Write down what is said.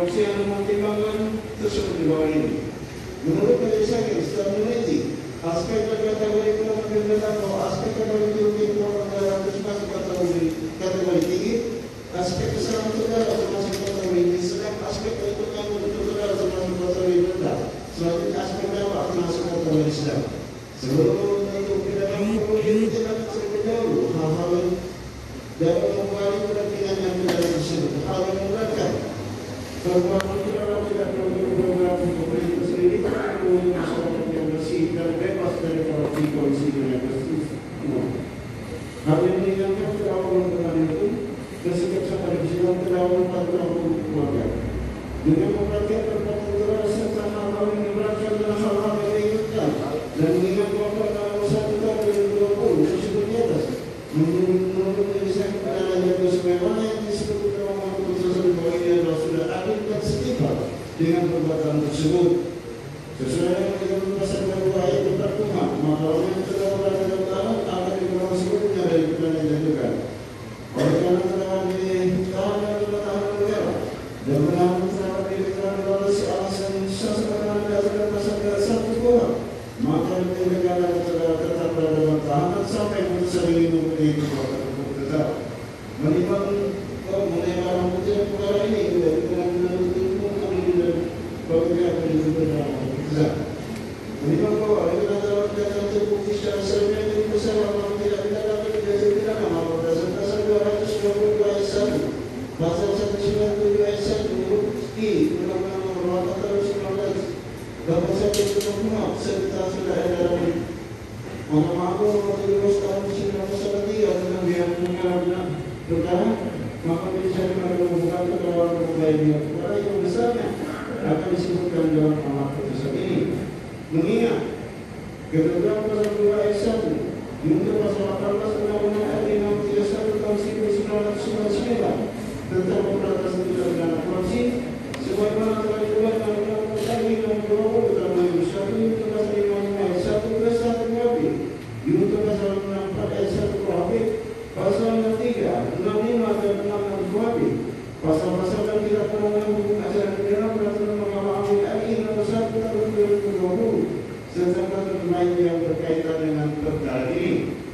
Fungsi yang mempertimbangkan tersebut di bawah ini. Menurut Majelis Hakim setelah meneliti aspek kategori pemerintahan atau aspek kategori pemerintahan termasuk kategori tinggi, aspek keselamatan negara termasuk kategori tinggi, sedang aspek keuntungan untuk negara termasuk kategori rendah, selanjutnya aspek dakwah termasuk kategori sedang. Sebelum untuk pidana perlu ditindak terlebih dahulu hal-hal dapat mengembali pada pilihan yang pidana tersebut. Hal yang memberatkan perbuatan pidana tidak perlu program pemerintah sendiri untuk masyarakat yang bersih dan bebas dari korupsi polisi dan justice. Hal yang diingatkan terdakwa pengadilan hukum dan sikap pada persidangan terdakwa peraturan hukum keluarga. Dengan memperhatikan perbuatan terhadap serta hal-hal yang memberatkan dan hal-hal yang diingatkan dan mengingat bahwa pada 1 tahun 2020 tersebut di atas menurut Majelis Hakim pidana jatuh sebagaimana yang disebut dalam keputusan bahwa ini adalah sudah adil dan setimpal dengan perbuatan tersebut. Sesuai dengan pasal 2 ayat 4 Kuhap, maka orang yang terdakwa pada dalam akan dikeluarkan seluruhnya dari pidana yang dijatuhkan. Oleh karena terdakwa ditahan dan tahanan negara dan menahan terdakwa di negara melalui alasan sesuai dengan pasal 1 Kuhap, maka negara terdakwa tetap berada dalam tahanan sampai putusan ini mempunyai kekuatan hukum tetap. Menimbang mengenai barang bukti perkara ini dari pengadilan hukum dan bagaimana penuntutan dalam keputusan. Menimbang bahwa dengan dalam pidana terbukti secara selebihnya dari pesawat yang tidak dapat dijatuhi pidana maka berdasarkan pasal 222 ayat 1, pasal 197 ayat 1 huruf I Undang-Undang Nomor 8 Tahun 19 dapat satu Kuhap serta sudah ada dalam Mahkamah Agung Nomor 13 Tahun 1993 tentang biaya pengadilan perkara, maka bisa dimaksud membuka keterangan mengenai biaya perkara yang besarnya akan disebutkan dalam amar putusan ini. Mengingat ketentuan pasal 2 ayat 1 diuntur pasal 18 Undang-Undang RI Nomor 31 Tahun 1999 tentang pemberantasan tindak pidana korupsi, sebagaimana telah dibuat dalam Undang-Undang RI Nomor 20 Tahun 2001 diuntur pasal 55 ayat 1 plus 1 KUHP, diuntur pasal 64 ayat 1 KUHP, pasal 63, 65 dan 66 KUHP, pasal-pasal yang tidak pernah menghukum acara pidana peraturan Mahkamah Agung RI Nomor 1 Tahun 2020 serta peraturan lain yang berkaitan dengan perkara ini.